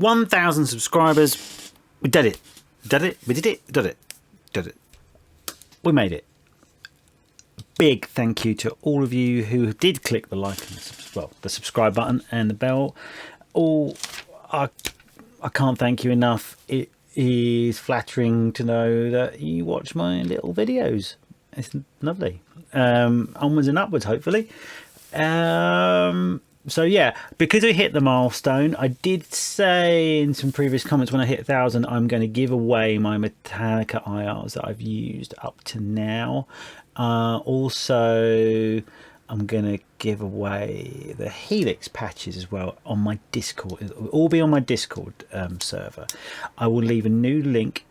1,000 subscribers. We did it. Did it? We did it. Did it. Did it. We made it. Big thank you to all of you who did click the like and the subscribe button and the bell. I can't thank you enough. It is flattering to know that you watch my little videos. It's lovely. Onwards and upwards, hopefully. So yeah, because I hit the milestone, I did say in some previous comments when I hit 1,000, I'm going to give away my Metallica IRs that I've used up to now. Also, I'm going to give away the Helix patches as well on my Discord. It will all be on my Discord server. I will leave a new link,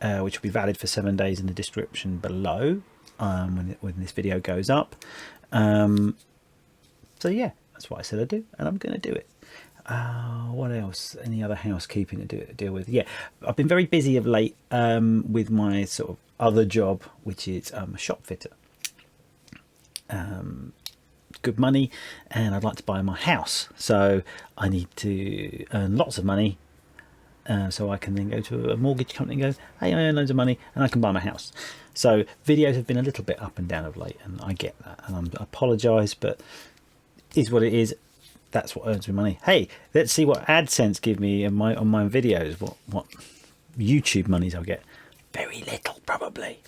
which will be valid for 7 days in the description below when this video goes up. So yeah. That's what I said I'd do, and I'm going to do it. What else? Any other housekeeping to deal with? Yeah, I've been very busy of late with my sort of other job, which is a shop fitter. Good money, and I'd like to buy my house. So I need to earn lots of money, so I can then go to a mortgage company and go, hey, I earn loads of money, and I can buy my house. So videos have been a little bit up and down of late, and I get that, and I apologise, but is what it is. That's what earns me money. Hey, let's see what AdSense give me on my videos. What YouTube monies I'll get. Very little, probably.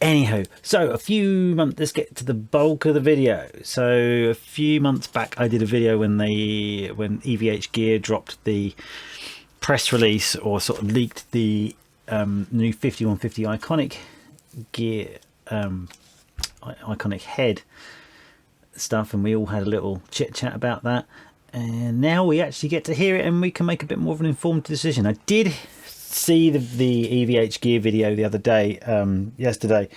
Anyhow, so a few months. Let's get to the bulk of the video. So a few months back, I did a video when EVH Gear dropped the press release, or sort of leaked the new 5150 Iconic Gear, Iconic head stuff, and we all had a little chit chat about that, and now we actually get to hear it and we can make a bit more of an informed decision. I did see the EVH Gear video the other day, yesterday.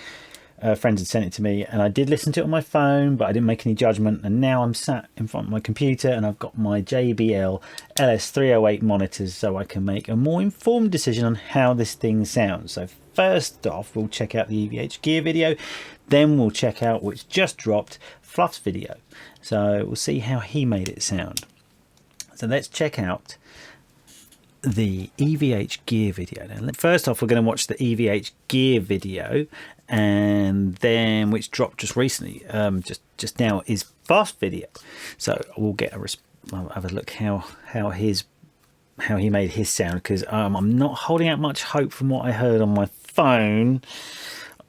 Friends had sent it to me, and I did listen to it on my phone, but I didn't make any judgment. And now I'm sat in front of my computer and I've got my JBL LS308 monitors, so I can make a more informed decision on how this thing sounds. So first off, we'll check out the EVH Gear video, then we'll check out what's just dropped, Fluff's video. So we'll see how he made it sound. So let's check out the EVH Gear video. Now, first off, we're going to watch the EVH Gear video, and then which dropped just recently, just now, is Fast video. So we'll get I'll have a look how he made his sound, because I'm not holding out much hope from what I heard on my phone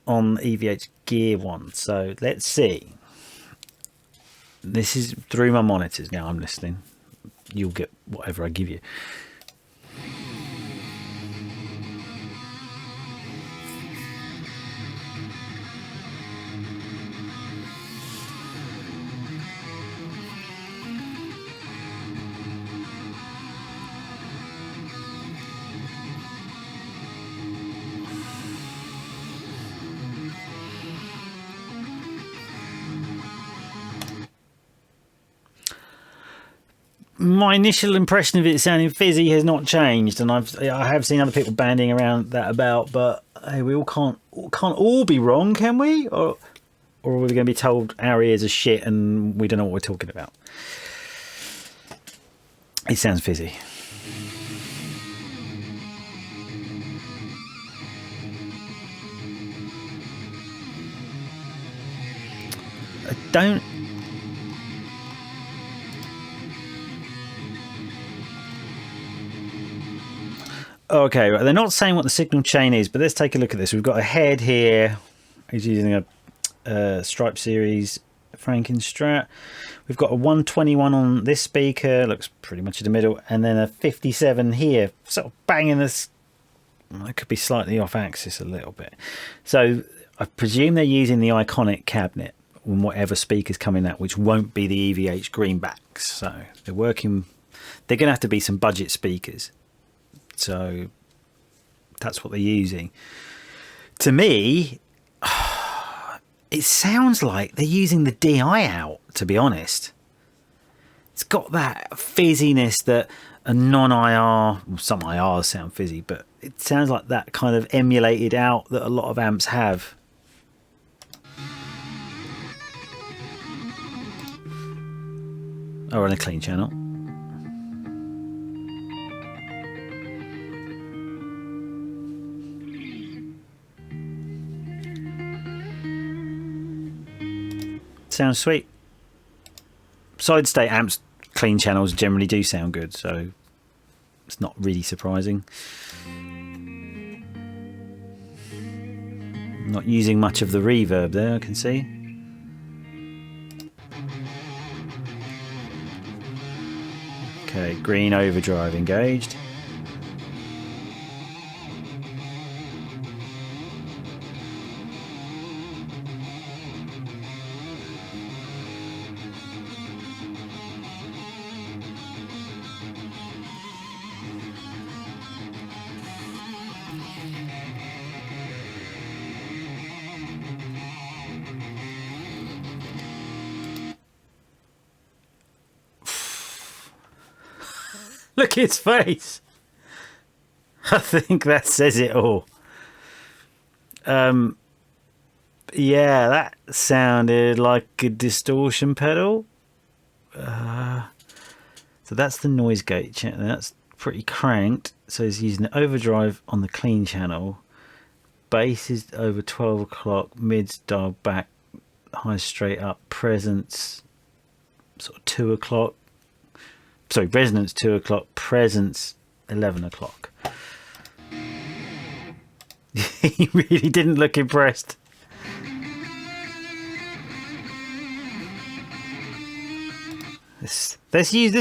on the EVH Gear one. So let's see. This is through my monitors now. I'm listening. You'll get whatever I give you. My initial impression of it sounding fizzy has not changed, and I have seen other people banding around that about, but hey, we all can't all be wrong, can we? Or are we going to be told our ears are shit and we don't know what we're talking about? It sounds fizzy. I don't. Okay, right. They're not saying what the signal chain is, but let's take a look at this. We've got a head here. He's using a Stripe Series Frankenstrat. We've got a 121 on this speaker, looks pretty much in the middle, and then a 57 here, sort of banging this. It could be slightly off axis a little bit. So I presume they're using the Iconic cabinet on whatever speakers coming out, which won't be the EVH greenbacks. So they're working. They're going to have to be some budget speakers. So that's what they're using. To me, it sounds like they're using the DI out, to be honest. It's got that fizziness that a non-IR, well, some IRs sound fizzy, but it sounds like that kind of emulated out that a lot of amps have. Or on a clean channel. Sounds sweet. Solid state amps, clean channels generally do sound good, so it's not really surprising. Not using much of the reverb there, I can see. Okay, green overdrive engaged. Look at his face. I think that says it all. Yeah, that sounded like a distortion pedal. So that's the noise gate. That's pretty cranked. So he's using the overdrive on the clean channel. Bass is over 12 o'clock. Mid's dialed back. High straight up. Presence sort of 2 o'clock. Sorry, resonance 2 o'clock, presence 11 o'clock. He really didn't look impressed. Let's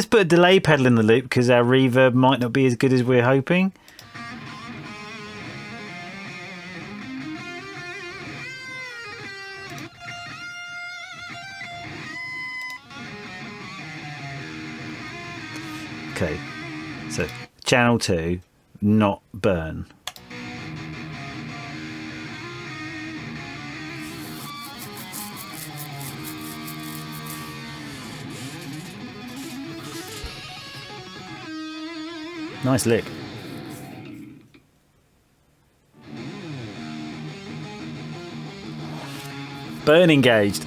put a delay pedal in the loop because our reverb might not be as good as we're hoping. Okay, so channel 2, not burn. Nice lick. Burn engaged.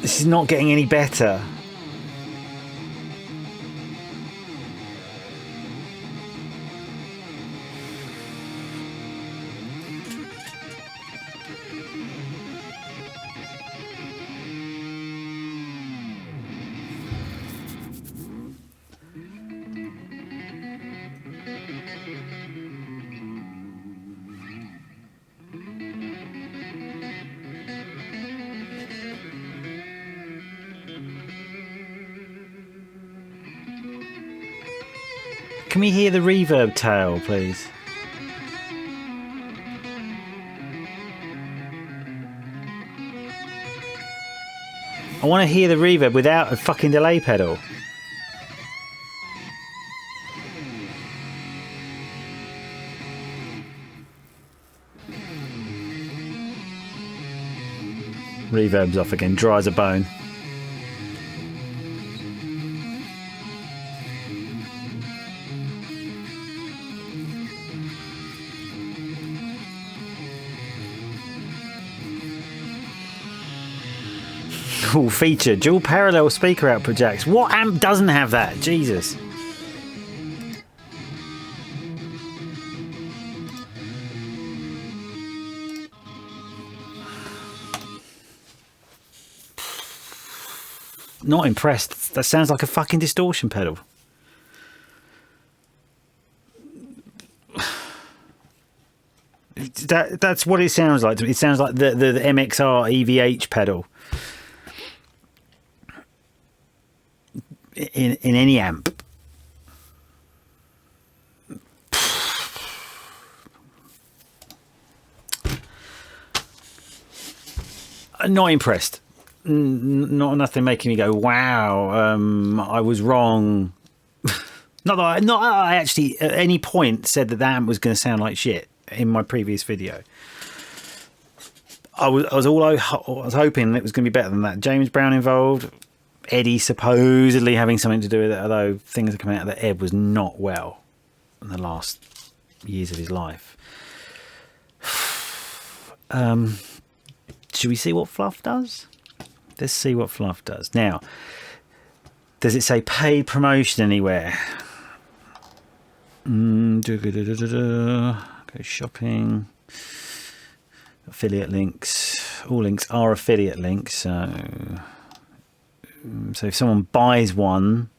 This is not getting any better. Can we hear the reverb tail, please? I want to hear the reverb without a fucking delay pedal. Reverb's off again, dry as a bone. Cool feature, dual parallel speaker output jacks. What amp doesn't have that? Jesus. Not impressed. That sounds like a fucking distortion pedal. That's what it sounds like to me. It sounds like the MXR EVH pedal. In any amp. Not impressed. Nothing making me go, wow, I was wrong. Not that I actually at any point said that amp was going to sound like shit in my previous video. I was hoping it was going to be better than that. James Brown involved. Eddie supposedly having something to do with it, although things are coming out that Ed was not well in the last years of his life. Should we see what Fluff does? Let's see what Fluff does. Now, does it say paid promotion anywhere? Go Go shopping. Affiliate links. All links are affiliate links. So if someone buys one,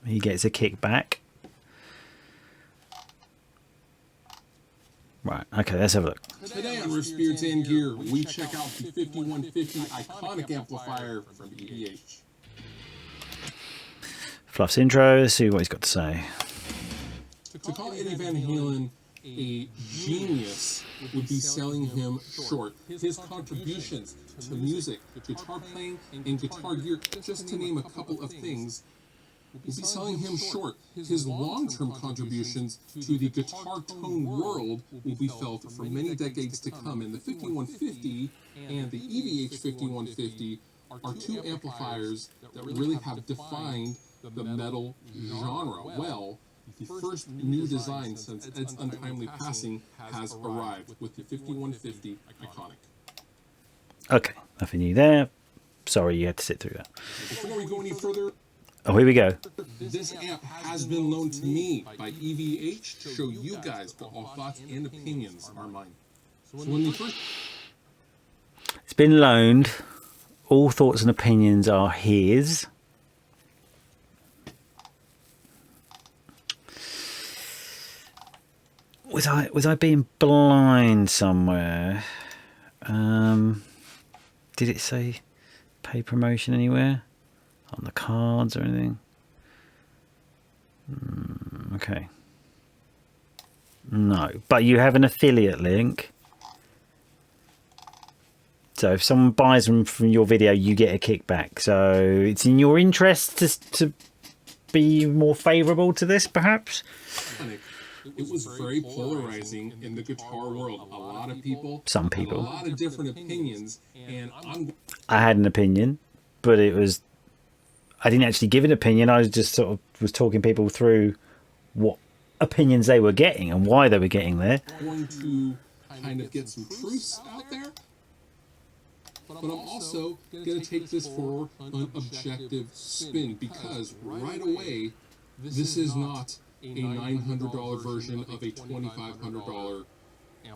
he gets a kickback. Right, okay, let's have a look. Today on Rift Spirits and Gear, we check out the 5150 Iconic amplifier from EVH. Fluff's intro, let's see what he's got to say. To call Eddie Van Halen a genius would be selling him short. His contributions to music, guitar playing, and guitar gear, just to name a couple of things, would be selling him short. His long-term contributions to the guitar tone world will be felt for many decades to come. And the 5150 and the EVH 5150 are two amplifiers that really have defined the metal genre well. The first new design since Ed's untimely passing has arrived with the 5150 Iconic. Okay, nothing new there. Sorry you had to sit through that. Before we go any further, oh, here we go. This amp has been loaned to me by EVH to show you guys what all thoughts and opinions are mine. So when we first... It's been loaned. All thoughts and opinions are his. Was I being blind somewhere? Did it say pay promotion anywhere on the cards or anything? Okay. No, but you have an affiliate link. So if someone buys them from your video, you get a kickback. So it's in your interest to be more favourable to this, perhaps? It was very polarizing in the guitar world. A lot of people, some people, a lot of different opinions, and I had an opinion, but it was, I didn't actually give an opinion. I was just sort of was talking people through what opinions they were getting and why they were getting there. I'm going to kind of get some truths out there, but I'm also going to take this for an objective spin, because right away, this is not a $900 version of a $2,500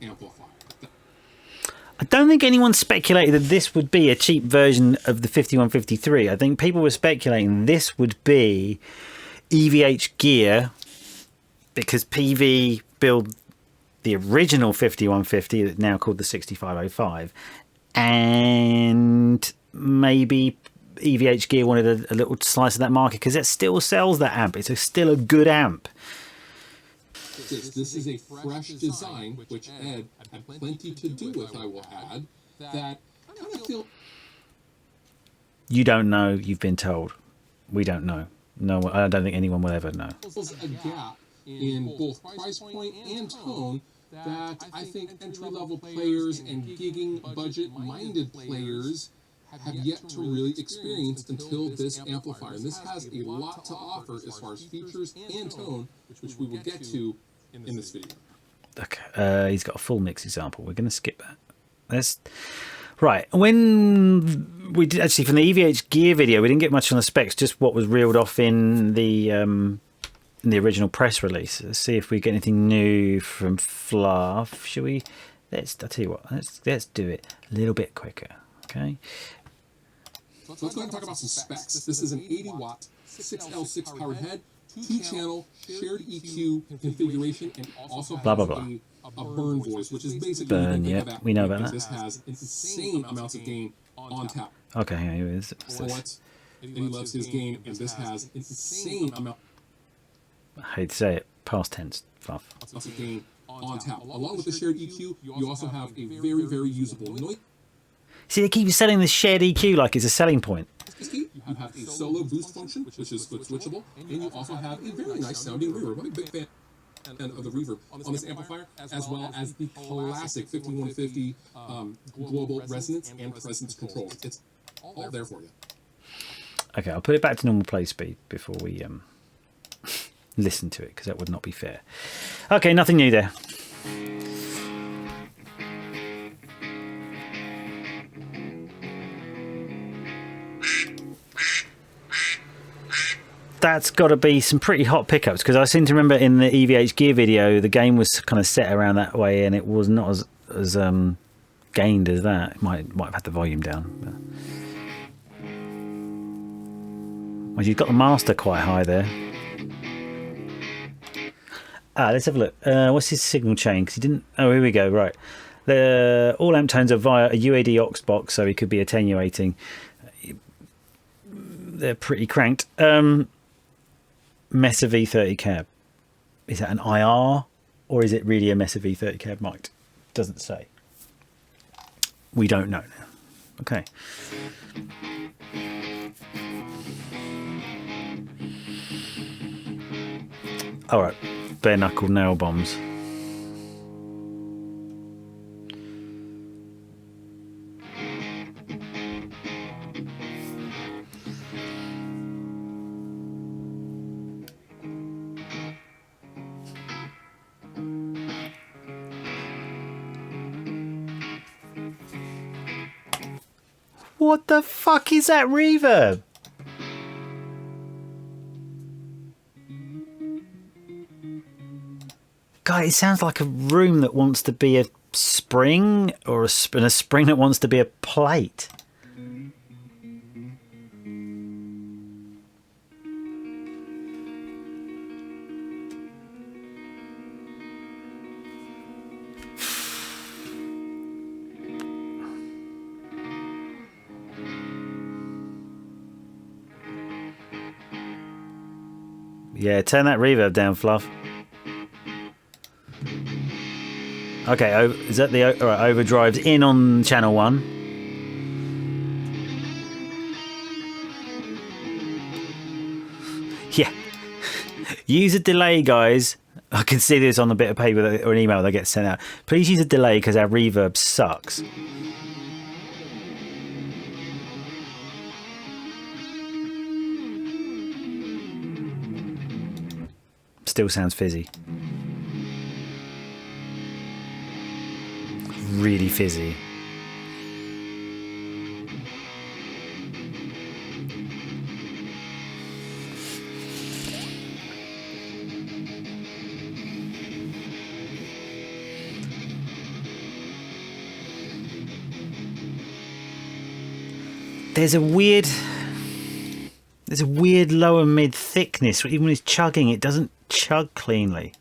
amplifier. I don't think anyone speculated that this would be a cheap version of the 5153. I think people were speculating this would be EVH gear, because PV built the original 5150, now called the 6505, and maybe EVH gear wanted a little slice of that market because it still sells that amp. It's still a good amp. This is a fresh design, which Ed had plenty to do with, I will add, that I kind of feel... You don't know, you've been told. We don't know. No, I don't think anyone will ever know. There's a gap in both price point and tone that I think entry-level players and gigging budget-minded players have yet to really experience until this amplifier. And this has a lot to offer as far as features and tone, which we will get to in this video. Okay, he's got a full mix example. We're going to skip that. That's right. When we did actually from the EVH gear video, we didn't get much on the specs, just what was reeled off in the original press release. Let's see if we get anything new from Fluff. Shall we? I'll tell you what. Let's do it a little bit quicker. Okay. So let's go ahead and talk about some specs. This is an 80-watt 6L6 powered head, 2-channel shared EQ configuration, and also has a burn voice, which is basically burn. Yeah, we know about that. This has insane amounts of gain on tap. Okay, here it is. And he loves his gain, and this has insane amount. I hate to say it, past tense. Fluff. Lots of gain on tap. Along with the shared EQ, you also have a very, very usable noise. See, they keep selling this shared EQ like it's a selling point. You have a solo boost function, which is foot switchable, and you also have a very nice sounding reverb. I'm a big fan of the reverb on this amplifier, as well as the classic 5150 global resonance and presence control. It's all there for you. Okay, I'll put it back to normal play speed before we listen to it, because that would not be fair. Okay, nothing new there. that's got to be some pretty hot pickups, because I seem to remember in the EVH Gear video the game was kind of set around that way, and it was not as gained as that. It might have had the volume down. But... well, you've got the master quite high there. Let's have a look. What's his signal chain? Because he didn't. Oh, here we go. Right, the all amp tones are via a UAD aux box, so he could be attenuating. They're pretty cranked. Mesa V30 cab. Is that an IR, or is it really a Mesa V30 cab mic? Doesn't say. We don't know now. Okay. All right. Bare knuckle nail bombs. What the fuck is that reverb? God, it sounds like a room that wants to be a spring, or a spring that wants to be a plate. Yeah, turn that reverb down, Fluff. Okay, is that the... all right, overdrive's in on channel 1. Yeah. Use a delay, guys. I can see this on a bit of paper or an email that gets sent out. Please use a delay, because our reverb sucks. Still sounds fizzy. Really fizzy. There's a weird lower mid thickness. Even when it's chugging, it doesn't chug cleanly.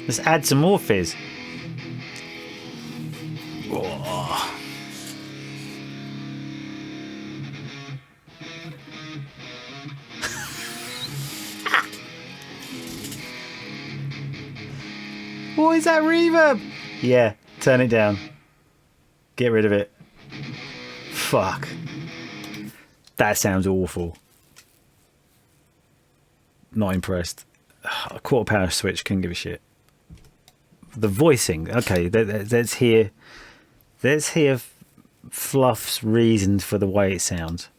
Let's add some more fizz. Oh. What is that reverb? Yeah, turn it down. Get rid of it. Fuck. That sounds awful. Not impressed. A quarter power switch, couldn't give a shit. The voicing, okay, let's hear Fluff's reasons for the way it sounds.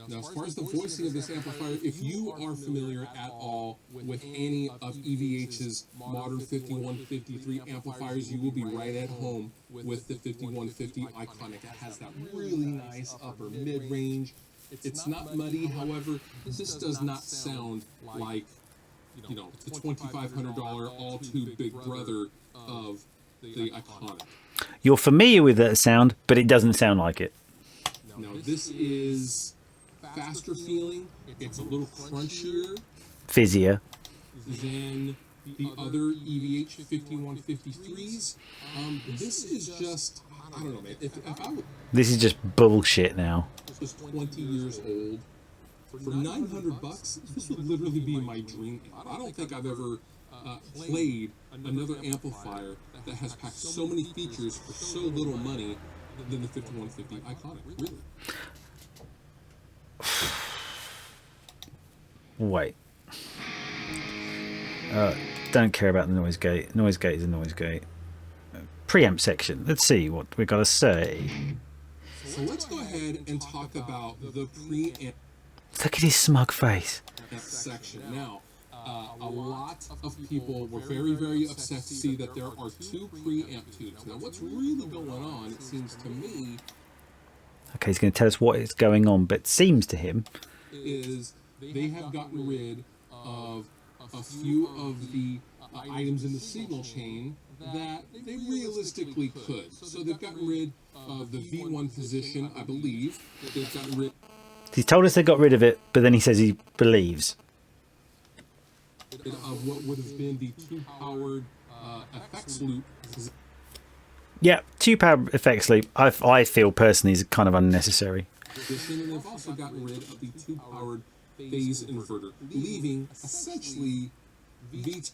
Now, as far as the voicing of this amplifier, if you are familiar at all with any of EVH's modern 5153 amplifiers, you will be right at home with the 5150 Iconic. It has that really nice upper mid-range. It's not muddy, however, this does not sound like, you know, the $2,500 all-too big brother of the Iconic. You're familiar with that sound, but it doesn't sound like it. Now, this is faster feeling. It's a little crunchier. Fizzier. Than the other EVH 5153s. This is just, I don't know, man. If I This is just bullshit now. was 20 years old, for $900, this would literally be my dream. I don't think I've ever played another amplifier that has packed so many features for so little money than the 5150 Iconic, really. Wait. Don't care about the noise gate. Noise gate is a noise gate. Preamp section. Let's see what we got to say. So let's go ahead and talk about the preamp Look at his smug face. section. Now, a lot of people were very, very upset to see that there are 2 preamp tubes. Now, what's really going on, it seems to me, Okay, he's going to tell us what is going on, but it seems to him is they have gotten rid of a few of the items in the signal chain that they realistically could. So they've gotten rid of the V1 position, I believe. They've gotten rid he's told us they got rid of it, but then he says he believes. of what would have been the 2-powered effects loop. Yeah, 2-power effects loop, I feel personally is kind of unnecessary. Position, and they've also gotten rid of the 2-powered phase inverter, leaving essentially V2.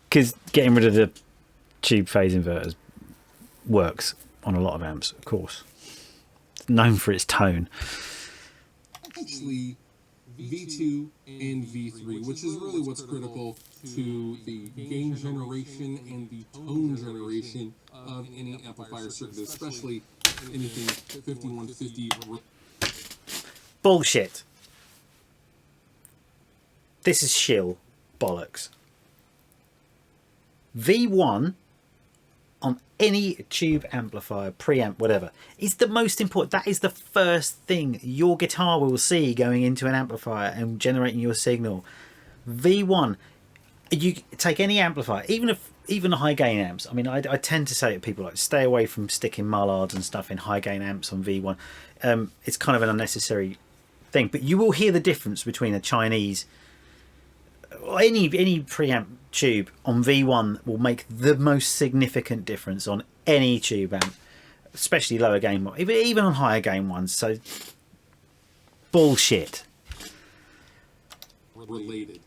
Because getting rid of the tube phase inverters works on a lot of amps, of course. It's known for its tone. Essentially V2 and V3, which is really what's critical to the gain generation and the tone generation of any amplifier circuit, especially anything 5150. Bullshit. This is shill bollocks. V1 on any tube amplifier, preamp, whatever, is the most important. That is the first thing your guitar will see going into an amplifier and generating your signal. V1, you take any amplifier, even high gain amps. I mean, I tend to say to people, like, stay away from sticking mullards and stuff in high gain amps on V1. It's kind of an unnecessary thing, but you will hear the difference between a Chinese or any preamp tube on V1 will make the most significant difference on any tube amp, especially lower gain, even on higher gain ones. So bullshit. Related.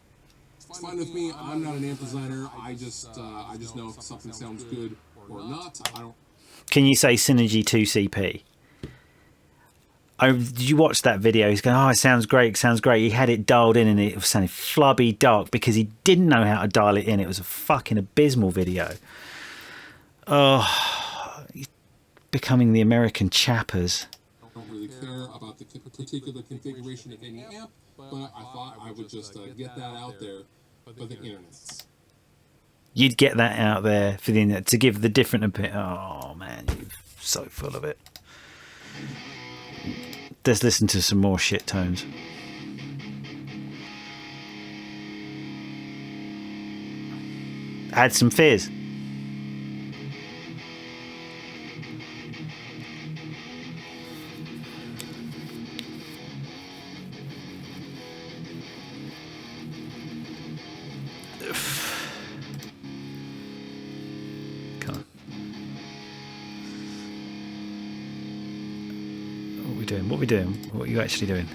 It's fine with me. I'm not an amp designer. I just know if something sounds good or not. I don't. Can you say Synergy 2CP? Did you watch that video? He's going, oh, it sounds great, sounds great. He had it dialed in and it was sounding flubby dark because he didn't know how to dial it in. It was a fucking abysmal video. Oh, becoming the American chappers. I don't really care about the particular configuration of any amp, but I thought I would just get that out there for the internet. You'd get that out there for the internet to give the different opinion. Oh man, you're so full of it. Let's listen to some more shit tones. Add some fizz. Come on. What are we doing? What are we doing? What are you actually doing?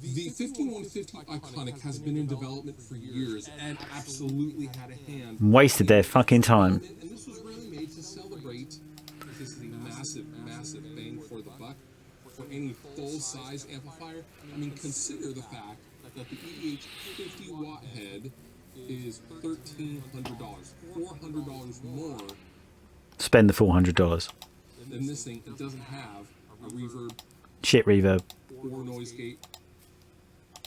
The 5150 Iconic has been in development for years and absolutely had a hand. Wasted their fucking time. And this was really made to celebrate. This is a massive, massive bang for the buck for any full-size amplifier. I mean, consider the fact that the EVH 50 watt head is $1,300, $400 more Spend the $400. than this thing. It doesn't have a reverb, Shit reverb. or noise gate,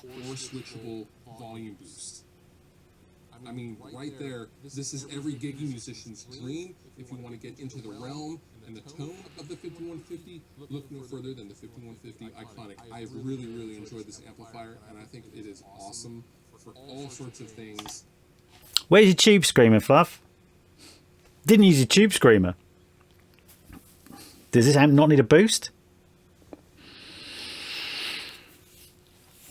or switchable volume boost. I mean, right there, this is every giggy musician's dream. If you want to get into the realm and the tone of the 5150, look no further than the 5150 Iconic. I've really, really enjoyed this amplifier, and I think it is awesome for all sorts of things. Where's your tube screamer, Fluff? Didn't use your tube screamer. Does this amp not need a boost?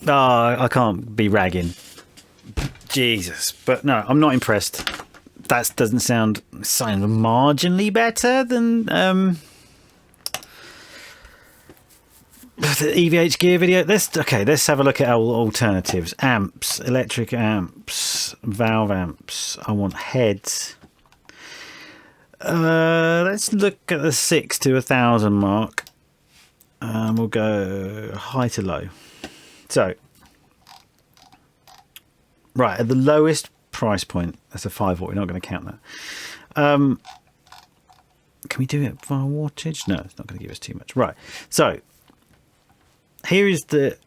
Oh, I can't be ragging. Jesus. But no, I'm not impressed. That doesn't sound marginally better than the EVH gear video. Let's have a look at our alternatives. Amps, electric amps, valve amps. I want heads. Let's look at the 6 to 1,000 mark. We'll go high to low. So, right, at the lowest price point, that's a 5 watt, we're not going to count that. Can we do it via wattage? No, it's not going to give us too much. Right. So here is the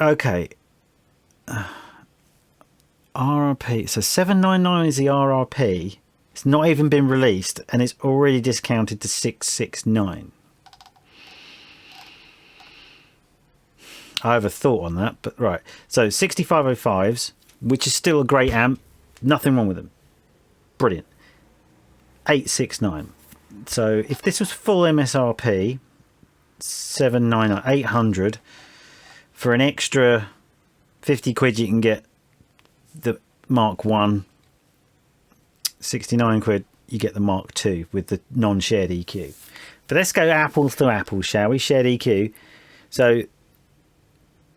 okay. RRP. So 799 is the RRP. It's not even been released, and it's already discounted to 669. I have a thought on that, but right. So 6505s, which is still a great amp, nothing wrong with them. Brilliant. 869. So if this was full MSRP, 799, 800, for an extra 50 quid you can get the Mark 1, 69 quid you get the Mark 2 with the non-shared EQ. But let's go apples to apples, shall we? Shared EQ. So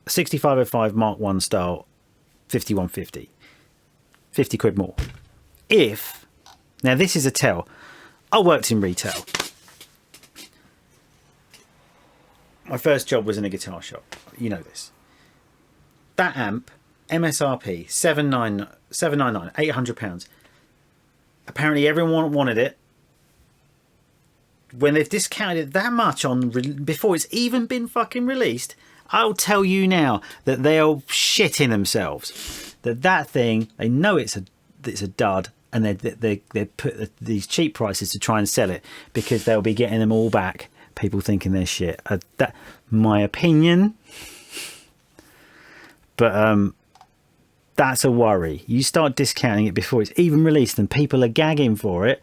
6505 Mark 1 style, 5150. 50 quid more. If, now this is a tell, I worked in retail. My first job was in a guitar shop. You know this. That amp, MSRP, 799, £800. Apparently everyone wanted it. When they've discounted it that much on before it's even been fucking released, I'll tell you now that they're shitting themselves. That thing, they know it's a dud, and they put these cheap prices to try and sell it because they'll be getting them all back. People thinking they're shit. That my opinion, but that's a worry. You start discounting it before it's even released, and people are gagging for it.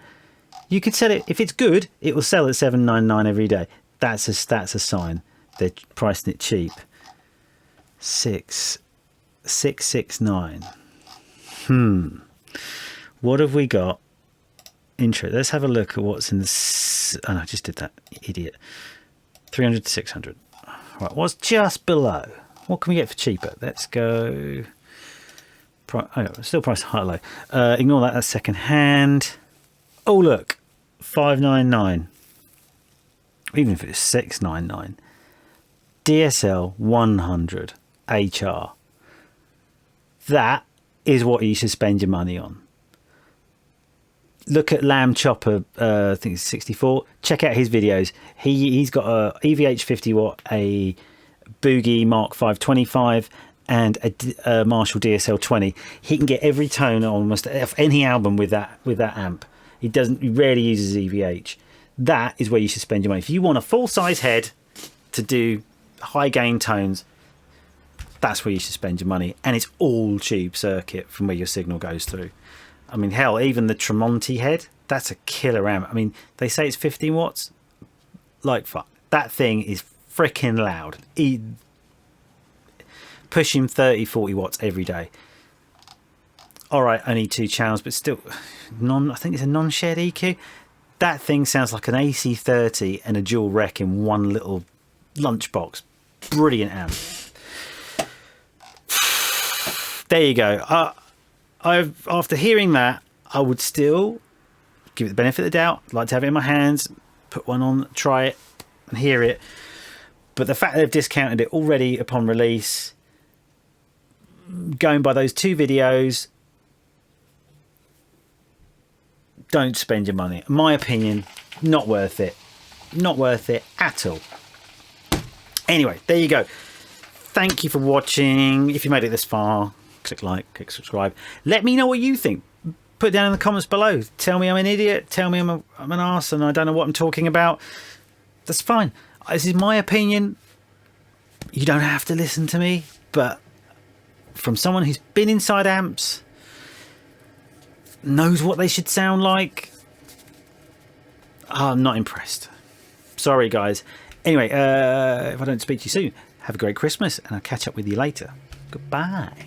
You could sell it if it's good. It will sell at $799 every day. That's a sign they're pricing it cheap. 669. What have we got? Intro. Let's have a look at what's in this. Oh, no, I just did that. Idiot. 300 to 600. Right, what's just below? What can we get for cheaper? Let's go. Oh, still price high low. Ignore that. That's second hand. Oh, look. 599. Even if it's 699. DSL 100 HR. That is what you should spend your money on. Look at Lamb Chopper, I think it's 64. Check out his videos. He's got a EVH 50 watt, a Boogie Mark 525, and a Marshall DSL 20. He can get every tone almost off any album with that amp. He rarely uses EVH. That is where you should spend your money. If you want a full size head to do high gain tones, that's where you should spend your money. And it's all tube circuit from where your signal goes through. I mean, hell, even the Tremonti head, that's a killer amp. I mean, they say it's 15 watts. Like, fuck. That thing is freaking loud. Pushing 30, 40 watts every day. All right, only 2 channels, but still, I think it's a non-shared EQ. That thing sounds like an AC30 and a dual rec in one little lunchbox. Brilliant amp. There you go. After hearing that, I would still give it the benefit of the doubt. I'd like to have it in my hands, put one on, try it, and hear it. But the fact that they've discounted it already upon release, going by those 2 videos, don't spend your money. In my opinion, not worth it. Not worth it at all. Anyway, there you go. Thank you for watching. If you made it this far, click like, click subscribe. Let me know what you think. Put it down in the comments below. Tell me I'm an idiot. Tell me I'm an arse and I don't know what I'm talking about. That's fine. This is my opinion. You don't have to listen to me, but from someone who's been inside amps, knows what they should sound like, I'm not impressed. Sorry, guys. Anyway, if I don't speak to you soon, have a great Christmas and I'll catch up with you later. Goodbye.